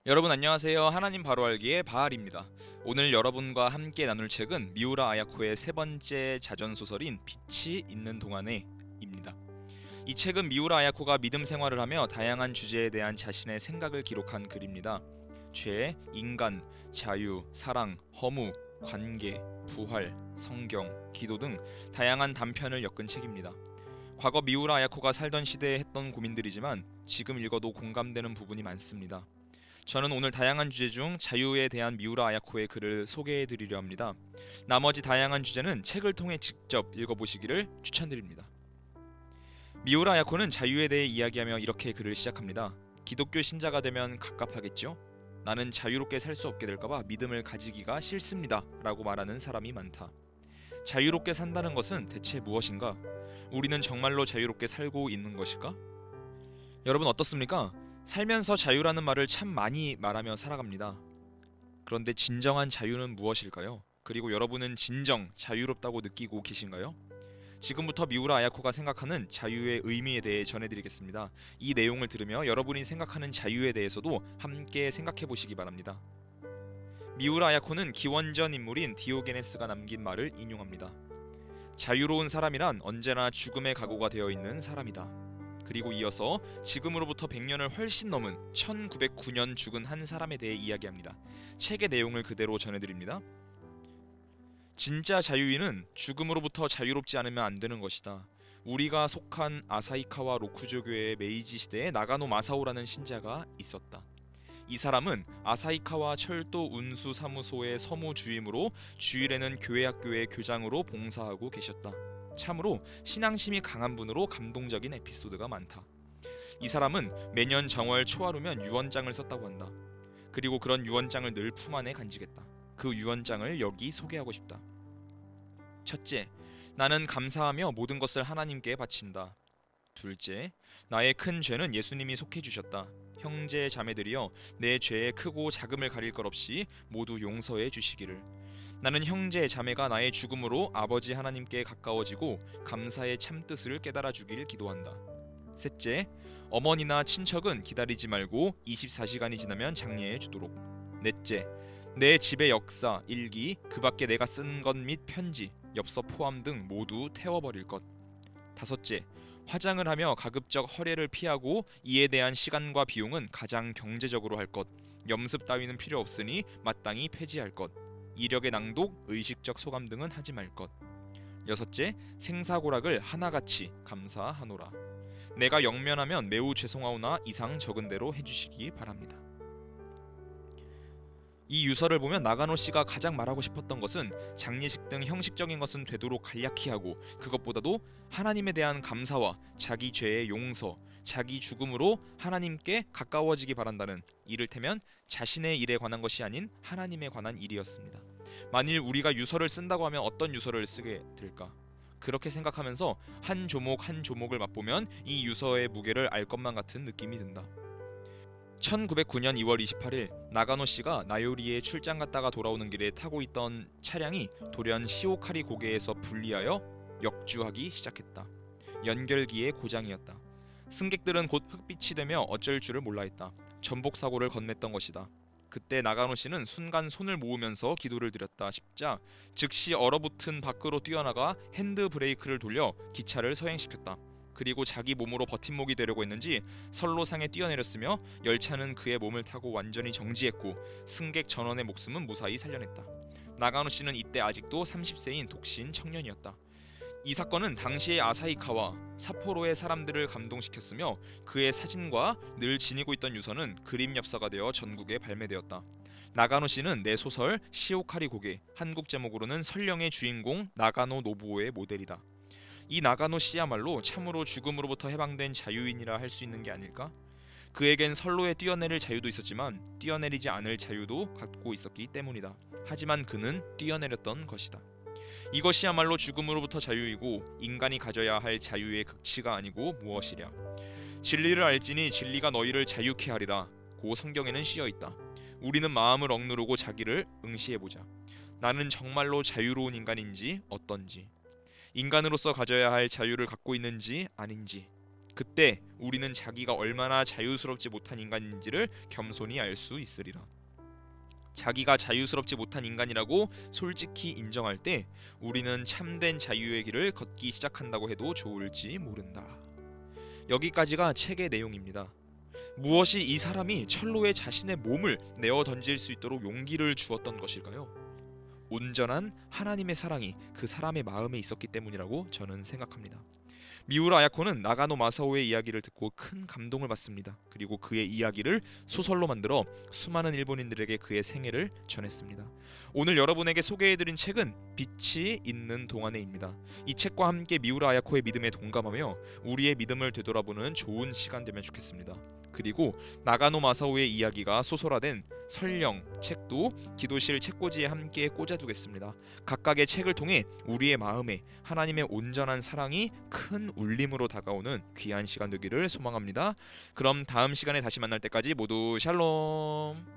여러분 안녕하세요. 하나님 바로 알기의 바알입니다. 오늘 여러분과 함께 나눌 책은 미우라 아야코의 세 번째 자전 소설인 빛이 있는 동안에입니다. 이 책은 미우라 아야코가 믿음 생활을 하며 다양한 주제에 대한 자신의 생각을 기록한 글입니다. 죄, 인간, 자유, 사랑, 허무, 관계, 부활, 성경, 기도 등 다양한 단편을 엮은 책입니다. 과거 미우라 아야코가 살던 시대에 했던 고민들이지만 지금 읽어도 공감되는 부분이 많습니다. 저는 오늘 다양한 주제 중 자유에 대한 미우라 아야코의 글을 소개해 드리려 합니다. 나머지 다양한 주제는 책을 통해 직접 읽어보시기를 추천드립니다. 미우라 아야코는 자유에 대해 이야기하며 이렇게 글을 시작합니다. 기독교 신자가 되면 갑갑하겠죠? 나는 자유롭게 살 수 없게 될까봐 믿음을 가지기가 싫습니다. 라고 말하는 사람이 많다. 자유롭게 산다는 것은 대체 무엇인가? 우리는 정말로 자유롭게 살고 있는 것일까? 여러분 어떻습니까? 살면서 자유라는 말을 참 많이 말하며 살아갑니다. 그런데 진정한 자유는 무엇일까요? 그리고 여러분은 진정 자유롭다고 느끼고 계신가요? 지금부터 미우라 아야코가 생각하는 자유의 의미에 대해 전해드리겠습니다. 이 내용을 들으며 여러분이 생각하는 자유에 대해서도 함께 생각해 보시기 바랍니다. 미우라 아야코는 기원전 인물인 디오게네스가 남긴 말을 인용합니다. 자유로운 사람이란 언제나 죽음의 각오가 되어 있는 사람이다. 그리고 이어서 지금으로부터 100년을 훨씬 넘은 1909년 죽은 한 사람에 대해 이야기합니다. 책의 내용을 그대로 전해드립니다. 진짜 자유인은 죽음으로부터 자유롭지 않으면 안 되는 것이다. 우리가 속한 아사히카와 로쿠조교의 메이지 시대에 나가노 마사오라는 신자가 있었다. 이 사람은 아사히카와 철도 운수 사무소의 서무 주임으로 주일에는 교회 학교의 교장으로 봉사하고 계셨다. 참으로 신앙심이 강한 분으로 감동적인 에피소드가 많다. 이 사람은 매년 정월 초하루면 유언장을 썼다고 한다. 그리고 그런 유언장을 늘 품 안에 간직했다. 그 유언장을 여기 소개하고 싶다. 첫째, 나는 감사하며 모든 것을 하나님께 바친다. 둘째, 나의 큰 죄는 예수님이 속해 주셨다. 형제 자매들이여, 내 죄의 크고 작음을 가릴 것 없이 모두 용서해 주시기를. 나는 형제 자매가 나의 죽음으로 아버지 하나님께 가까워지고 감사의 참뜻을 깨달아 주길 기도한다. 셋째, 어머니나 친척은 기다리지 말고 24시간이 지나면 장례해 주도록. 넷째, 내 집의 역사, 일기, 그 밖에 내가 쓴 것 및 편지, 엽서 포함 등 모두 태워버릴 것. 다섯째, 화장을 하며 가급적 허례를 피하고 이에 대한 시간과 비용은 가장 경제적으로 할 것. 염습 따위는 필요 없으니 마땅히 폐지할 것. 이력의 낭독, 의식적 소감 등은 하지 말 것. 여섯째, 생사고락을 하나같이 감사하노라. 내가 영면하면 매우 죄송하오나 이상 적은 대로 해주시기 바랍니다. 이 유서를 보면 나가노 씨가 가장 말하고 싶었던 것은 장례식 등 형식적인 것은 되도록 간략히 하고 그것보다도 하나님에 대한 감사와 자기 죄의 용서, 자기 죽음으로 하나님께 가까워지기 바란다는, 이를테면 자신의 일에 관한 것이 아닌 하나님에 관한 일이었습니다. 만일 우리가 유서를 쓴다고 하면 어떤 유서를 쓰게 될까? 그렇게 생각하면서 한 조목 한 조목을 맛보면 이 유서의 무게를 알 것만 같은 느낌이 든다. 1909년 2월 28일 나가노 씨가 나요리에 출장 갔다가 돌아오는 길에 타고 있던 차량이 돌연 시오카리 고개에서 분리하여 역주하기 시작했다. 연결기의 고장이었다. 승객들은 곧 흑빛이 되며 어쩔 줄을 몰라 했다. 전복 사고를 건넸던 것이다. 그때 나가노 씨는 순간 손을 모으면서 기도를 드렸다 싶자 즉시 얼어붙은 밖으로 뛰어나가 핸드 브레이크를 돌려 기차를 서행시켰다. 그리고 자기 몸으로 버팀목이 되려고 했는지 선로상에 뛰어내렸으며 열차는 그의 몸을 타고 완전히 정지했고 승객 전원의 목숨은 무사히 살려냈다. 나가노 씨는 이때 아직도 30세인 독신 청년이었다. 이 사건은 당시의 아사히카와 삿포로의 사람들을 감동시켰으며 그의 사진과 늘 지니고 있던 유서는 그림 엽서가 되어 전국에 발매되었다. 나가노 씨는 내 소설 시오카리 고개, 한국 제목으로는 설령의 주인공 나가노 노부오의 모델이다. 이 나가노 씨야말로 참으로 죽음으로부터 해방된 자유인이라 할 수 있는 게 아닐까? 그에겐 선로에 뛰어내릴 자유도 있었지만 뛰어내리지 않을 자유도 갖고 있었기 때문이다. 하지만 그는 뛰어내렸던 것이다. 이것이야말로 죽음으로부터 자유이고 인간이 가져야 할 자유의 극치가 아니고 무엇이랴. 진리를 알지니 진리가 너희를 자유케 하리라. 고 성경에는 쓰여 있다. 우리는 마음을 억누르고 자기를 응시해보자. 나는 정말로 자유로운 인간인지 어떤지, 인간으로서 가져야 할 자유를 갖고 있는지 아닌지, 그때 우리는 자기가 얼마나 자유스럽지 못한 인간인지를 겸손히 알 수 있으리라. 자기가 자유스럽지 못한 인간이라고 솔직히 인정할 때 우리는 참된 자유의 길을 걷기 시작한다고 해도 좋을지 모른다. 여기까지가 책의 내용입니다. 무엇이 이 사람이 철로에 자신의 몸을 내어 던질 수 있도록 용기를 주었던 것일까요? 온전한 하나님의 사랑이 그 사람의 마음에 있었기 때문이라고 저는 생각합니다. 미우라 아야코는 나가노 마사오의 이야기를 듣고 큰 감동을 받습니다. 그리고 그의 이야기를 소설로 만들어 수많은 일본인들에게 그의 생애를 전했습니다. 오늘 여러분에게 소개해드린 책은 빛이 있는 동안에입니다. 이 책과 함께 미우라 아야코의 믿음에 동감하며 우리의 믿음을 되돌아보는 좋은 시간 되면 좋겠습니다. 그리고 나가노 마사오의 이야기가 소설화된 설령 책도 기도실 책꽂이에 함께 꽂아두겠습니다. 각각의 책을 통해 우리의 마음에 하나님의 온전한 사랑이 큰 울림으로 다가오는 귀한 시간 되기를 소망합니다. 그럼 다음 시간에 다시 만날 때까지 모두 샬롬.